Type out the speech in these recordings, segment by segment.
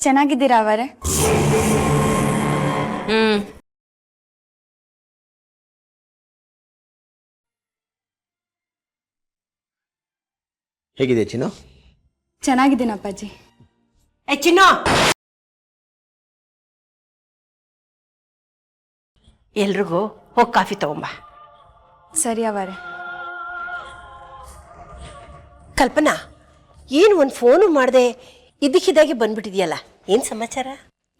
ಚೆನ್ನಾಗಿದ್ದೀರಾ ಅವರೇ? ಹೇಗಿದೆ ಚಿನ್ನು? ಚೆನ್ನಾಗಿದ್ದೀನಿ ಅಪ್ಪಾಜಿ. ಚಿನ್ನು, ಎಲ್ರಿಗೂ ಹೋಗಿ ಕಾಫಿ ತಗೊಂಬ. ಸರಿ ಅವರೇ. ಕಲ್ಪನಾ, ಏನು ಒಂದು ಫೋನು ಮಾಡದೆ ಇದ್ದಕ್ಕಿದ್ದಾಗೆ ಬಂದ್ಬಿಟ್ಟಿದ್ಯಲ್ಲ, ಏನು ಸಮಾಚಾರ?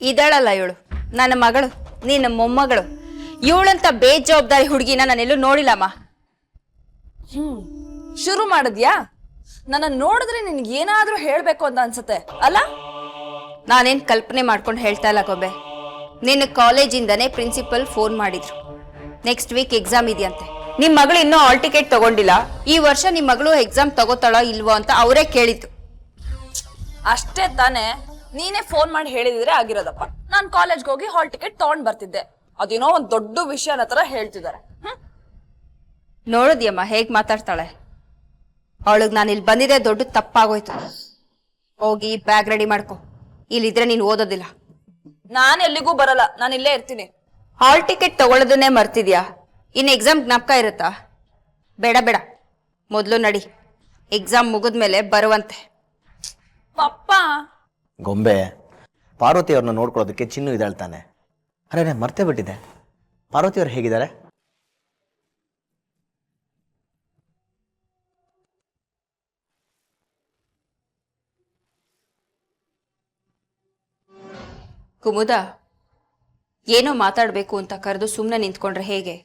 ಇದಳಲ್ಲ ಇವಳು ನನ್ನ ಮಗಳು, ನಿನ್ನ ಮೊಮ್ಮಗಳು. ಇವಳಂತ ಬೇಜವಾಬ್ದಾರಿ ಹುಡುಗಿನ ನಾನೆಲ್ಲೂ ನೋಡಿಲ್ಲಮ್ಮ. ಶುರು ಮಾಡಿದ್ಯಾ? ನನ್ನ ನೋಡಿದ್ರೆ ನಿನ್ಗೆ ಏನಾದ್ರೂ ಹೇಳ್ಬೇಕು ಅಂತ ಅನ್ಸುತ್ತೆ ಅಲ್ಲ? ನಾನೇನ್ ಕಲ್ಪನೆ ಮಾಡ್ಕೊಂಡು ಹೇಳ್ತಾ ಇಲ್ಲ ಗೊಂಬೆ. ನಿನ್ನ ಕಾಲೇಜಿಂದನೇ ಪ್ರಿನ್ಸಿಪಲ್ ಫೋನ್ ಮಾಡಿದ್ರು. ನೆಕ್ಸ್ಟ್ ವೀಕ್ ಎಕ್ಸಾಮ್ ಇದೆಯಂತೆ. ನಿಮ್ ಮಗಳು ಇನ್ನೂ ಹಾಲ್ ಟಿಕೆಟ್ ತಗೊಂಡಿಲ್ಲ. ಈ ವರ್ಷ ನಿಮ್ ಮಗಳು ಎಕ್ಸಾಮ್ ತಗೋತಾಳೋ ಇಲ್ವೋ ಅಂತ ಅವರೇ ಕೇಳಿದ್ದು. ಅಷ್ಟೇ ತಾನೇ, ನೀನೇ ಫೋನ್ ಮಾಡಿ ಹೇಳಿದ್ರೆ ಆಗಿರೋದಪ್ಪ. ನಾನ್ ಕಾಲೇಜ್ಗೆ ಹೋಗಿ ಹಾಲ್ ಟಿಕೆಟ್ ತಗೊಂಡ್ ಬರ್ತಿದ್ದೆ. ಅದೇನೋ ಒಂದ್ ದೊಡ್ಡ ವಿಷಯನ ತರ ಹೇಳ್ತಿದ್ದಾರೆ. ನೋಡಿದ್ಯಮ್ಮ ಹೇಗ್ ಮಾತಾಡ್ತಾಳೆ. ಅವಳಿಗೆ ನಾನು ಇಲ್ಲಿ ಬಂದಿದ್ದೆ ದೊಡ್ಡ ತಪ್ಪಾಗೋಯ್ತು. ಹೋಗಿ ಬ್ಯಾಗ್ ರೆಡಿ ಮಾಡ್ಕೊ, ಇಲ್ಲಿದ್ರೆ ನೀನು ಓದೋದಿಲ್ಲ. ನಾನ್ ಎಲ್ಲಿಗೂ ಬರಲ್ಲ, ನಾನು ಇಲ್ಲೇ ಇರ್ತೀನಿ. ಹಾಲ್ ಟಿಕೆಟ್ ತಗೊಳ್ಳೋದನ್ನೇ ಮರ್ತಿದ್ಯಾ? ಇನ್ನು ಎಕ್ಸಾಮ್ ಜ್ಞಾಪಕ ಇರುತ್ತಾ? ಬೇಡ ಬೇಡ, ಮೊದಲು ನಡಿ. ಎಕ್ಸಾಮ್ ಮುಗಿದ್ಮೇಲೆ ಬರುವಂತೆ. ಪಪ್ಪ, ಗೊಂಬೆ, ಪಾರ್ವತಿ ಅವ್ರನ್ನ ನೋಡ್ಕೊಳ್ಳೋದಕ್ಕೆ ಚಿನ್ನು ಇದ್ದಾಳ್ತಾನೆ. ಅರೆ ಮರ್ತೇ ಬಿಟ್ಟಿದೆ. ಪಾರ್ವತಿ ಅವ್ರು ಹೇಗಿದ್ದಾರೆ? ಕುಮುದ, ಏನೋ ಮಾತಾಡ್ಬೇಕು ಅಂತ ಕರೆದು ಸುಮ್ಮನೆ ನಿಂತ್ಕೊಂಡ್ರೆ ಹೇಗೆ?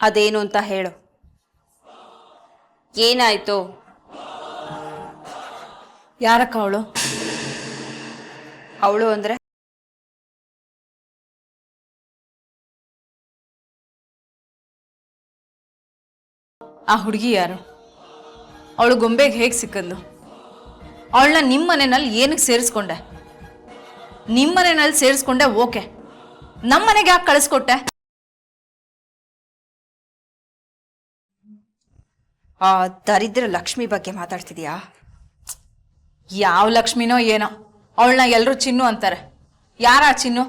ಅದೇನು ಅಂತ ಹೇಳು. ಏನಾಯ್ತು? ಯಾರಕ್ಕ ಅವಳು? ಅವಳು ಅಂದ್ರೆ ಆ ಹುಡುಗಿ ಯಾರು? ಅವಳು ಗೊಂಬೆಗೆ ಹೇಗೆ ಸಿಕ್ಕಂದು? ಅವಳನ್ನ ನಿಮ್ಮ ಮನೆಯಲ್ಲಿ ಏನಕ್ಕೆ ಸೇರಿಸ್ಕೊಂಡೆ? ನಿಮ್ಮ ಮನೆಯಲ್ಲಿ ಸೇರಿಸ್ಕೊಂಡೆ ಓಕೆ, ನಮ್ಮ ಮನೆಗೆ ಯಾಕೆ ಕಳಿಸ್ಕೊಟ್ಟೆ? ಆ ದರಿದ್ರ ಲಕ್ಷ್ಮಿ ಬಗ್ಗೆ ಮಾತಾಡ್ತಿದ್ಯಾ? ಯಾವ ಲಕ್ಷ್ಮಿನೋ ಏನೋ, ಅವಳನ್ನ ಎಲ್ಲರೂ ಚಿನ್ನು ಅಂತಾರೆ. ಯಾರ ಚಿನ್ನು?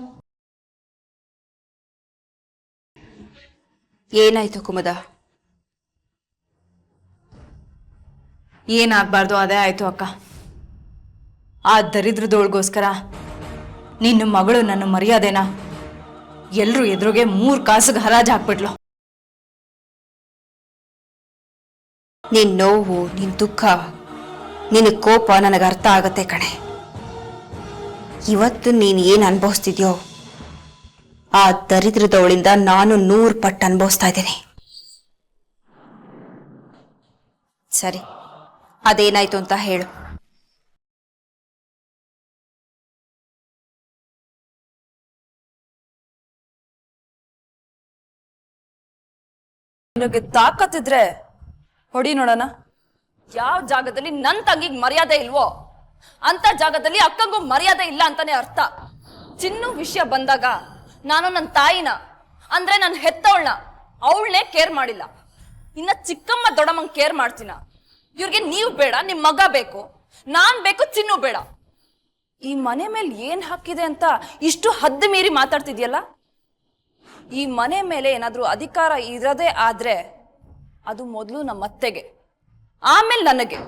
ಏನಾಯ್ತು ಕುಮುದ? ಏನಾಗಬಾರ್ದು ಅದೇ ಆಯ್ತು ಅಕ್ಕ. ಆ ದರಿದ್ರದೋಳ್ಗೋಸ್ಕರ ನಿನ್ನ ಮಗಳು ನನ್ನ ಮರ್ಯಾದೆನ ಎಲ್ರೂ ಎದುರುಗೆ 3 ಕಾಸಿಗೆ ಹರಾಜು ಹಾಕ್ಬಿಟ್ಲು. ನಿನ್ ನೋವು, ನಿನ್ ದುಃಖ, ನಿನ್ನ ಕೋಪ ನನಗೆ ಅರ್ಥ ಆಗತ್ತೆ ಕಣೆ. ಇವತ್ತು ನೀನ್ ಏನ್ ಅನುಭವಿಸ್ತಿದ್ಯೋ ಆ ದರಿದ್ರದವಳಿಂದ ನಾನು 100 ಪಟ್ಟು ಅನುಭವಿಸ್ತಾ ಇದ್ದೀನಿ. ಸರಿ, ಅದೇನಾಯ್ತು ಅಂತ ಹೇಳು. ನಿನಗೆ ತಾಕತ್ತಿದ್ರೆ ಹೊಡಿ ನೋಡೋಣ. ಯಾವ ಜಾಗದಲ್ಲಿ ನನ್ ತಂಗಿಗೆ ಮರ್ಯಾದೆ ಇಲ್ವೋ ಅಂತ ಜಾಗದಲ್ಲಿ ಅಕ್ಕಂಗೂ ಮರ್ಯಾದೆ ಇಲ್ಲ ಅಂತಾನೆ ಅರ್ಥ. ಚಿನ್ನು ವಿಷಯ ಬಂದಾಗ ನಾನು ನನ್ನ ತಾಯಿನ ಅಂದ್ರೆ ನನ್ನ ಹೆತ್ತವಳನ್ನ ಅವಳನ್ನೇ ಕೇರ್ ಮಾಡಿಲ್ಲ. ಇನ್ನ ಚಿಕ್ಕಮ್ಮ ದೊಡ್ಡಮ್ಮಂಗ್ ಕೇರ್ ಮಾಡ್ತೀನ? ಇವ್ರಿಗೆ ನೀವು ಬೇಡ, ನಿಮ್ ಮಗ ಬೇಕು, ನಾನ್ ಬೇಕು, ಚಿನ್ನು ಬೇಡ. ಈ ಮನೆ ಮೇಲೆ ಏನ್ ಹಾಕಿದೆ ಅಂತ ಇಷ್ಟು ಹದ್ದು ಮೀರಿ ಮಾತಾಡ್ತಿದ್ಯಲ್ಲ. ಈ ಮನೆ ಮೇಲೆ ಏನಾದ್ರೂ ಅಧಿಕಾರ ಇರದೇ ಆದ್ರೆ ಅದು ಮೊದಲು ನಮ್ಮ ಅತ್ತೆಗೆ, ಆಮೇಲೆ ನನಗೆ.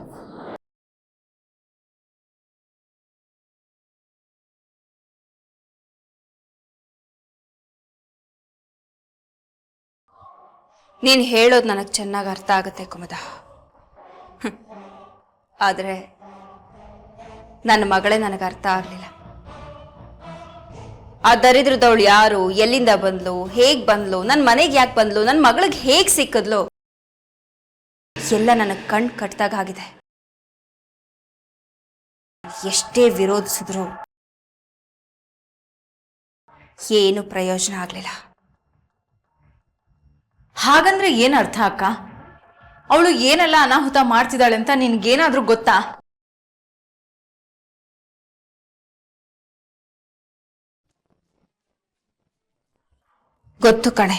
ನೀನ್ ಹೇಳೋದು ನನಗೆ ಚೆನ್ನಾಗಿ ಅರ್ಥ ಆಗುತ್ತೆ ಕುಮುದ. ಆದ್ರೆ ನನ್ನ ಮಗಳೇ ನನಗೆ ಅರ್ಥ ಆಗ್ಲಿಲ್ಲ. ಆ ದರಿದ್ರದವಳು ಯಾರು, ಎಲ್ಲಿಂದ ಬಂದ್ಲು, ಹೇಗ್ ಬಂದ್ಲು, ನನ್ನ ಮನೆಗೆ ಯಾಕೆ ಬಂದ್ಲು, ನನ್ನ ಮಗಳಿಗೆ ಹೇಗ್ ಸಿಕ್ಕದ್ಲು, ಎಲ್ಲ ನನಗೆ ಕಣ್ ಕಟ್ದಾಗ ಆಗಿದೆ. ಎಷ್ಟೇ ವಿರೋಧಿಸಿದ್ರು ಏನು ಪ್ರಯೋಜನ ಆಗ್ಲಿಲ್ಲ. ಹಾಗಂದ್ರೆ ಏನ್ ಅರ್ಥ ಅಕ್ಕ? ಅವಳು ಏನೆಲ್ಲ ಅನಾಹುತ ಮಾಡ್ತಿದ್ದಾಳೆ ಅಂತ ನಿನ್ಗೇನಾದ್ರೂ ಗೊತ್ತಾ? ಗೊತ್ತು ಕಣೆ.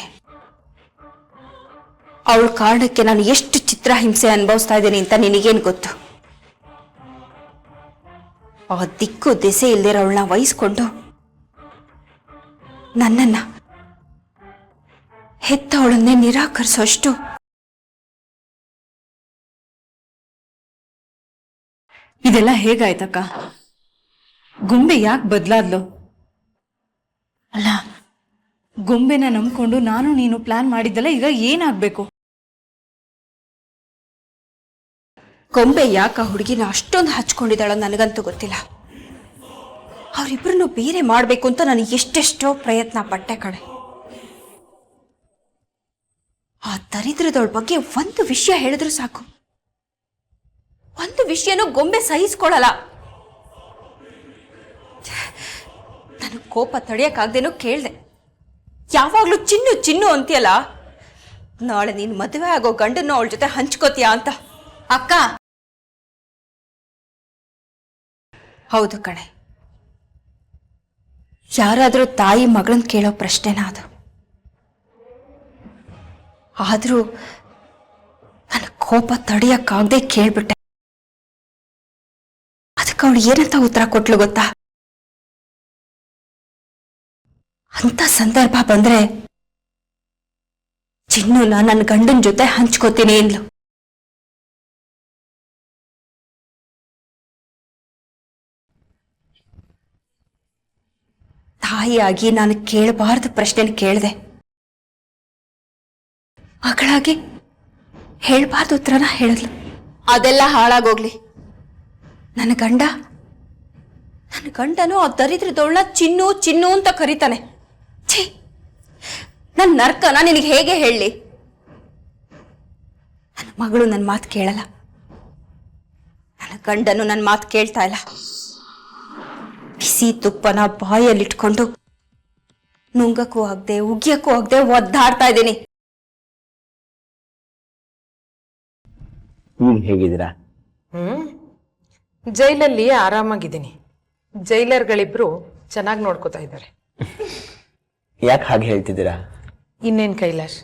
ಅವಳ ಕಾರಣಕ್ಕೆ ನಾನು ಎಷ್ಟು ಚಿತ್ರಹಿಂಸೆ ಅನುಭವಿಸ್ತಾ ಇದ್ದೀನಿ ಅಂತ ನಿನಗೇನು ಗೊತ್ತು? ಆ ದಿಕ್ಕು ದೆಸೆ ಇಲ್ದಿರೋಳನ್ನ ವಹಿಸ್ಕೊಂಡು ನನ್ನನ್ನ ಹೆತ್ತವಳನ್ನೇ ನಿರಾಕರಿಸೋಷ್ಟು ಇದೆಲ್ಲ ಹೇಗಾಯ್ತಕ್ಕ? ಗೊಂಬೆ ಯಾಕೆ ಬದಲಾದ್ಲು? ಅಲ್ಲ, ಗೊಂಬೆನ ನಂಬ್ಕೊಂಡು ನಾನು ನೀನು ಪ್ಲಾನ್ ಮಾಡಿದ್ದಲ್ಲ, ಈಗ ಏನಾಗ್ಬೇಕು? ಗೊಂಬೆ ಯಾಕೆ ಆ ಹುಡುಗಿನ ಅಷ್ಟೊಂದು ಹಚ್ಕೊಂಡಿದ್ದಾಳೋ ನನಗಂತೂ ಗೊತ್ತಿಲ್ಲ. ಅವರಿಬ್ಬರನ್ನು ಬೇರೆ ಮಾಡಬೇಕು ಅಂತ ನಾನು ಎಷ್ಟೆಷ್ಟೋ ಪ್ರಯತ್ನ ಪಟ್ಟೆ ಕಣೆ. ಆ ದರಿದ್ರದವಳ ಬಗ್ಗೆ ಒಂದು ವಿಷಯ ಹೇಳಿದ್ರು ಸಾಕು, ಒಂದು ವಿಷಯನೂ ಗೊಂಬೆ ಸಹಿಸ್ಕೊಳ್ಳಲ್ಲ. ನನಗೆ ಕೋಪ ತಡೆಯಕ್ಕಾಗ್ದೇನೋ ಕೇಳಿದೆ. ಯಾವಾಗ್ಲೂ ಚಿನ್ನು ಚಿನ್ನು ಅಂತೀಯಲ್ಲ, ನಾಳೆ ನೀನು ಮದುವೆ ಆಗೋ ಗಂಡನ್ನು ಅವಳ ಜೊತೆ ಹಂಚ್ಕೋತೀಯಾ ಅಂತ. ಅಕ್ಕ, ಹೌದು ಕಣೆ, ಯಾರಾದರೂ ತಾಯಿ ಮಗಳನ್ನ ಕೇಳೋ ಪ್ರಶ್ನೆನ ಅದು. ಆದರೂ ನನ್ನ ಕೋಪ ತಡೆಯಕ್ಕಾಗದೆ ಕೇಳ್ಬಿಟ್ಟೆ. ಅದಕ್ಕೆ ಅವಳು ಏನಂತ ಉತ್ತರ ಕೊಟ್ಲು ಗೊತ್ತಾ? ಅಂತ ಸಂದರ್ಭ ಬಂದ್ರೆ ಚಿನ್ನುನ ನನ್ನ ಗಂಡನ ಜೊತೆ ಹಂಚ್ಕೋತೀನಿ ಎಂದ್ಲು. ತಾಯಿಯಾಗಿ ನಾನು ಕೇಳಬಾರ್ದು ಪ್ರಶ್ನೆ ಕೇಳಿದೆ, ಮಗಳಾಗಿ ಹೇಳ್ಬಾರ್ದು ಉತ್ತರನ ಹೇಳಿದ್ಲು. ಅದೆಲ್ಲ ಹಾಳಾಗೋಗ್ಲಿ. ನನ್ನ ಗಂಡನು ಆ ದರಿದ್ರದೊಳ್ಳ ಚಿನ್ನು ಚಿನ್ನು ಅಂತ ಕರೀತಾನೆ. ಛೀ, ನನ್ನ ನರ್ಕನ ನಿನಗೆ ಹೇಗೆ ಹೇಳಲಿ? ನನ್ನ ಮಗಳು ನನ್ನ ಮಾತು ಕೇಳಲ್ಲ, ನನ್ನ ಗಂಡನು ನನ್ನ ಮಾತು ಕೇಳ್ತಾ ಇಲ್ಲ. ಬಿಸಿ ತುಪ್ಪನ ಬಾಯಲ್ಲಿಟ್ಕೊಂಡು ನುಂಗಕ್ಕೂ ಆಗದೆ ಉಗಿಯಕ್ಕೂ ಆಗದೆ ಒದ್ದಾಡ್ತಾ ಇದ್ದೀನಿ. ಈಗ ಹೇಗಿದ್ದೀರಾ? ಜೈಲಲ್ಲಿ ಆರಾಮಾಗಿದ್ದೀನಿ. ಜೈಲರ್ಗಳಿಬ್ರು ಚೆನ್ನಾಗಿ ನೋಡ್ಕೋತಾ ಇದ್ದಾರೆ. ಯಾಕೆ ಹಾಗೆ ಹೇಳ್ತಿದ್ದೀರಾ? ಇನ್ನೇನ್ ಕೈಲಾಶ್,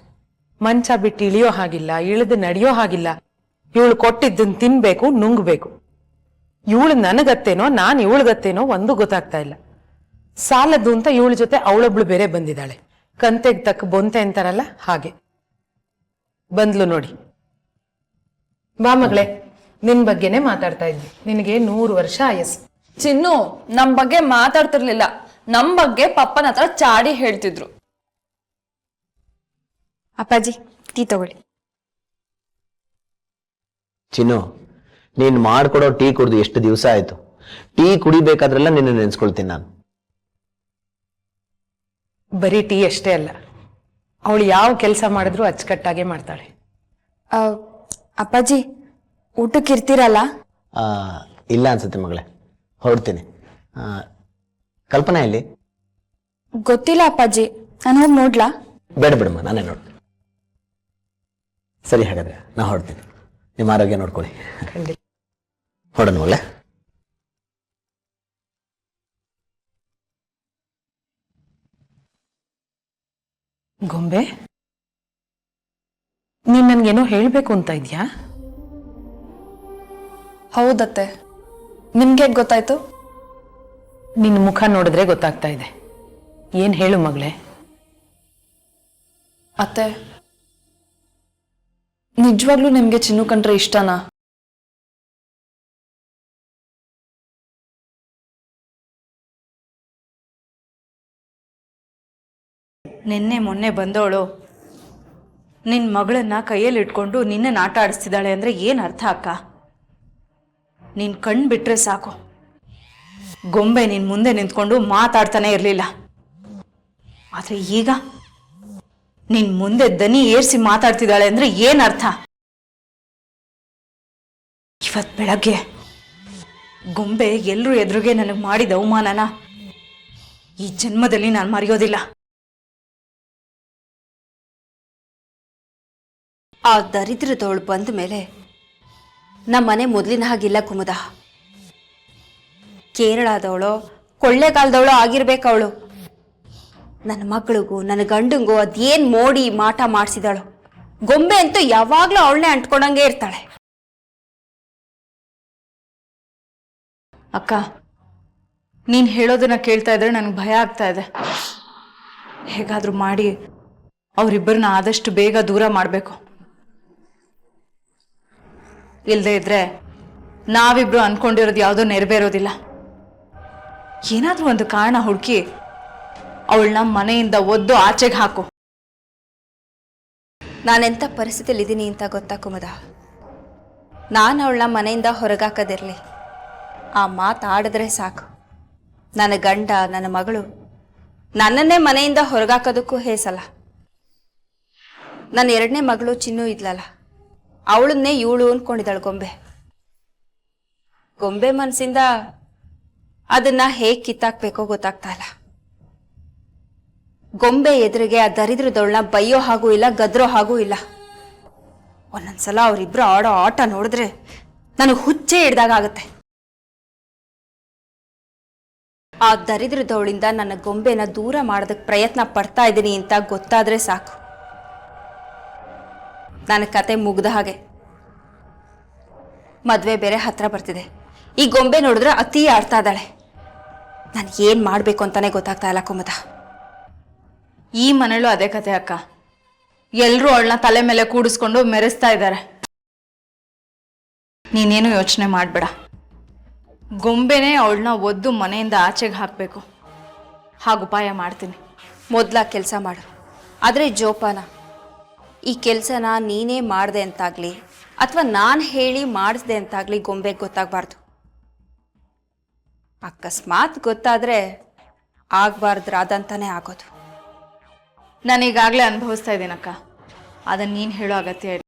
ಮಂಚ ಬಿಟ್ಟು ಇಳಿಯೋ ಹಾಗಿಲ್ಲ, ಇಳಿದು ನಡೆಯೋ ಹಾಗಿಲ್ಲ. ಇವಳು ಕೊಟ್ಟಿದ್ದನ್ ತಿನ್ಬೇಕು, ನುಂಗ್ಬೇಕು. ಇವಳು ನನಗತ್ತೇನೋ ನಾನು ಇವಳಿಗತ್ತೇನೋ ಒಂದು ಗೊತ್ತಾಗ್ತಾ ಇಲ್ಲ. ಸಾಲದ್ದು ಅಂತ ಇವಳ ಜೊತೆ ಅವಳೊಬ್ಳು ಬೇರೆ ಬಂದಿದ್ದಾಳೆ. ಕಂತೆಗ್ ತಕ್ಕ ಬೊಂತೆ ಅಂತಾರಲ್ಲ ಹಾಗೆ ಬಂದ್ಲು ನೋಡಿ. ಬಾ ಮಗಳೇ, ನಿನ್ ಬಗ್ಗೆನೆ ಮಾತಾಡ್ತಾ ಇದ್ವಿ. ನಿನಗೆ 100 ವರ್ಷ ಆಯಸ್ಸು. ಚಿನ್ನು ನಮ್ ಬಗ್ಗೆ ಮಾತಾಡ್ತಿರ್ಲಿಲ್ಲ, ನಮ್ ಬಗ್ಗೆ ಪಪ್ಪನ ಹತ್ರ ಚಾಡಿ ಹೇಳ್ತಿದ್ರು. ಅಪ್ಪಾಜಿ ಟೀ ತಗೊಳ್ಳಿ. ಚಿನ್ನು, ನೀನ್ ಮಾಡ್ಕೊಡೋ ಟೀ ಕುಡ್ದು ಎಷ್ಟು ದಿವಸ ಆಯ್ತು. ಟೀ ಕುಡಿಬೇಕಾದ್ರೆಲ್ಲ ನಿನ್ನ ನೆನ್ಸ್ಕೊಳ್ತೀನಿ ನಾನು. ಬರೀ ಟೀ ಅಷ್ಟೇ ಅಲ್ಲ, ಅವಳು ಯಾವ ಕೆಲಸ ಮಾಡಿದ್ರು ಅಚ್ಚುಕಟ್ಟಾಗೆ ಮಾಡ್ತಾಳೆ. ಅಪ್ಪಾಜಿ ಊಟಕ್ಕೆ ಇರ್ತೀರಲ್ಲ? ಇಲ್ಲ ಅನ್ಸುತ್ತೆ ಮಗಳೇ, ಹೊರಡ್ತೀನಿ. ಕಲ್ಪನಾ ಇಲ್ಲಿ? ಗೊತ್ತಿಲ್ಲ ಅಪ್ಪಾಜಿ, ನಾನು ಹೋಗಿ ನೋಡ್ಲಾ? ಬೇಡ ಬಿಡಮ್ಮ, ನಾನೇ ನೋಡ್ತೀನಿ. ಸರಿ, ಹಾಗಾದ್ರೆ ನಾ ಹೊರಡ್ತೀನಿ. ನಿಮ್ಮ ಆರೋಗ್ಯ ನೋಡ್ಕೊಳ್ಳಿ. ಹೊರಡೋಣ ಮಗಳೇ. ಗೊಂಬೆ, ನೀನ್ ನನ್ಗೇನೋ ಹೇಳ್ಬೇಕು ಅಂತ ಇದ್ಯಾ? ಹೌದತ್ತೆ, ನಿಮ್ಗೆ ಗೊತ್ತಾಯ್ತು? ನಿನ್ನ ಮುಖ ನೋಡಿದ್ರೆ ಗೊತ್ತಾಗ್ತಾ ಇದೆ. ಏನ್ ಹೇಳು ಮಗಳೇ? ಅತ್ತೆ, ನಿಜವಾಗ್ಲೂ ನಿಮ್ಗೆ ಚಿನ್ನು ಕಂಡ್ರೆ ಇಷ್ಟನಾ? ನಿನ್ನೆ ಮೊನ್ನೆ ಬಂದವಳು ನಿನ್ನ ಮಗಳನ್ನ ಕೈಯಲ್ಲಿ ಇಟ್ಕೊಂಡು ನಿನ್ನನ್ನು ಆಟ ಆಡಿಸ್ತಿದ್ದಾಳೆ ಅಂದರೆ ಏನು ಅರ್ಥ ಅಕ್ಕ? ನೀನು ಕಣ್ಣು ಬಿಟ್ಟರೆ ಸಾಕು, ಗೊಂಬೆ ನಿನ್ನ ಮುಂದೆ ನಿಂತ್ಕೊಂಡು ಮಾತಾಡ್ತಾನೆ ಇರಲಿಲ್ಲ. ಆದರೆ ಈಗ ನಿನ್ನ ಮುಂದೆ ದನಿ ಏರಿಸಿ ಮಾತಾಡ್ತಿದ್ದಾಳೆ ಅಂದರೆ ಏನು ಅರ್ಥ? ಇವತ್ತು ಬೆಳಗ್ಗೆ ಗೊಂಬೆ ಎಲ್ಲರೂ ಎದುರಿಗೆ ನನಗೆ ಮಾಡಿದ ಅವಮಾನನ ಈ ಜನ್ಮದಲ್ಲಿ ನಾನು ಮರೆಯೋದಿಲ್ಲ. ಆ ದರಿದ್ರದವಳು ಬಂದ ಮೇಲೆ ನಮ್ಮನೆ ಮೊದಲಿನ ಹಾಗಿಲ್ಲ ಕುಮುದ. ಕೇರಳದವಳು, ಕೊಳ್ಳೆಗಾಲದವಳು ಆಗಿರ್ಬೇಕವಳು. ನನ್ನ ಮಗಳಿಗೂ ನನ್ನ ಗಂಡಂಗೂ ಅದೇನು ಮೋಡಿ ಮಾಟ ಮಾಡಿಸಿದಳು. ಗೊಂಬೆ ಅಂತೂ ಯಾವಾಗಲೂ ಅವಳನ್ನೇ ಅಂಟ್ಕೊಂಡಂಗೆ ಇರ್ತಾಳೆ. ಅಕ್ಕ, ನೀನು ಹೇಳೋದನ್ನ ಕೇಳ್ತಾ ಇದ್ರೆ ನನಗೆ ಭಯ ಆಗ್ತಾ ಇದೆ. ಹೇಗಾದರೂ ಮಾಡಿ ಅವರಿಬ್ಬರನ್ನ ಆದಷ್ಟು ಬೇಗ ದೂರ ಮಾಡಬೇಕು. ಇಲ್ಲದೆ ಇದ್ರೆ ನಾವಿಬ್ರು ಅನ್ಕೊಂಡಿರೋದು ಯಾವುದೋ ನೆರವೇರೋದಿಲ್ಲ. ಏನಾದರೂ ಒಂದು ಕಾರಣ ಹುಡುಕಿ ಅವಳನ್ನ ಮನೆಯಿಂದ ಒದ್ದು ಆಚೆಗೆ ಹಾಕು. ನಾನೆಂಥ ಪರಿಸ್ಥಿತಿಲಿದ್ದೀನಿ ಅಂತ ಗೊತ್ತಾ ಕುಮುದ? ನಾನು ಅವಳನ್ನ ಮನೆಯಿಂದ ಹೊರಗಾಕದಿರಲಿ, ಆ ಮಾತಾಡಿದ್ರೆ ಸಾಕು ನನ್ನ ಗಂಡ ನನ್ನ ಮಗಳು ನನ್ನನ್ನೇ ಮನೆಯಿಂದ ಹೊರಗಾಕೋದಕ್ಕೂ ಹೇಸಲ್ಲ. ನನ್ನ ಎರಡನೇ ಮಗಳು ಚಿನ್ನು ಇದ್ಲಲ್ಲ, ಅವಳನ್ನೇ ಇವಳು ಅನ್ಕೊಂಡಿದ್ದಾಳು ಗೊಂಬೆ. ಗೊಂಬೆ ಮನಸ್ಸಿಂದ ಅದನ್ನ ಹೇಗೆ ಕಿತ್ತಾಕ್ಬೇಕೋ ಗೊತ್ತಾಗ್ತಾ ಇಲ್ಲ. ಗೊಂಬೆ ಎದುರಿಗೆ ಆ ದರಿದ್ರದವಳನ್ನ ಬೈಯೋ ಹಾಗೂ ಇಲ್ಲ, ಗದ್ರೋ ಹಾಗೂ ಇಲ್ಲ. ಒಂದೊಂದ್ಸಲ ಅವರಿಬ್ರು ಆಡೋ ಆಟ ನೋಡಿದ್ರೆ ನನಗೆ ಹುಚ್ಚೆ ಹಿಡ್ದಾಗತ್ತೆ. ಆ ದರಿದ್ರದವಳಿಂದ ನನ್ನ ಗೊಂಬೆನ ದೂರ ಮಾಡೋದಕ್ಕೆ ಪ್ರಯತ್ನ ಪಡ್ತಾ ಇದ್ದೀನಿ ಅಂತ ಗೊತ್ತಾದ್ರೆ ಸಾಕು, ನನ್ನ ಕತೆ ಮುಗ್ದ ಹಾಗೆ. ಮದ್ವೆ ಬೇರೆ ಹತ್ರ ಬರ್ತಿದೆ. ಈ ಗೊಂಬೆ ನೋಡಿದ್ರೆ ಅತಿ ಆಡ್ತಾ ಇದ್ದಾಳೆ. ನಾನು ಏನ್ ಮಾಡ್ಬೇಕು ಅಂತಾನೆ ಗೊತ್ತಾಗ್ತಾ ಇಲ್ಲ ಕುಮುದ. ಈ ಮನೇಲೂ ಅದೇ ಕತೆ ಅಕ್ಕ. ಎಲ್ಲರೂ ಅವಳನ್ನ ತಲೆ ಮೇಲೆ ಕೂಡಿಸ್ಕೊಂಡು ಮೆರೆಸ್ತಾ ಇದ್ದಾರೆ. ನೀನೇನು ಯೋಚನೆ ಮಾಡಬೇಡ. ಗೊಂಬೆನೇ ಅವಳನ್ನ ಒದ್ದು ಮನೆಯಿಂದ ಆಚೆಗೆ ಹಾಕಬೇಕು. ಹಾಗೆ ಉಪಾಯ ಮಾಡ್ತೀನಿ. ಮೊದಲ ಕೆಲಸ ಮಾಡು. ಆದರೆ ಜೋಪಾನ, ಈ ಕೆಲಸನ ನೀನೇ ಮಾಡಿದೆ ಅಂತಾಗ್ಲಿ ಅಥವಾ ನಾನು ಹೇಳಿ ಮಾಡಿಸ್ದೆ ಅಂತಾಗ್ಲಿ ಗೊಂಬೆಗೆ ಗೊತ್ತಾಗಬಾರ್ದು. ಅಕಸ್ಮಾತ್ ಗೊತ್ತಾದ್ರೆ ಆಗ್ಬಾರ್ದ್ರಾದಂತಾನೆ ಆಗೋದು. ನಾನು ಈಗಾಗಲೇ ಅನುಭವಿಸ್ತಾ ಇದ್ದೀನಕ್ಕ. ಅದನ್ನು ನೀನು ಹೇಳೋ ಅಗತ್ಯ ಇಲ್ಲ.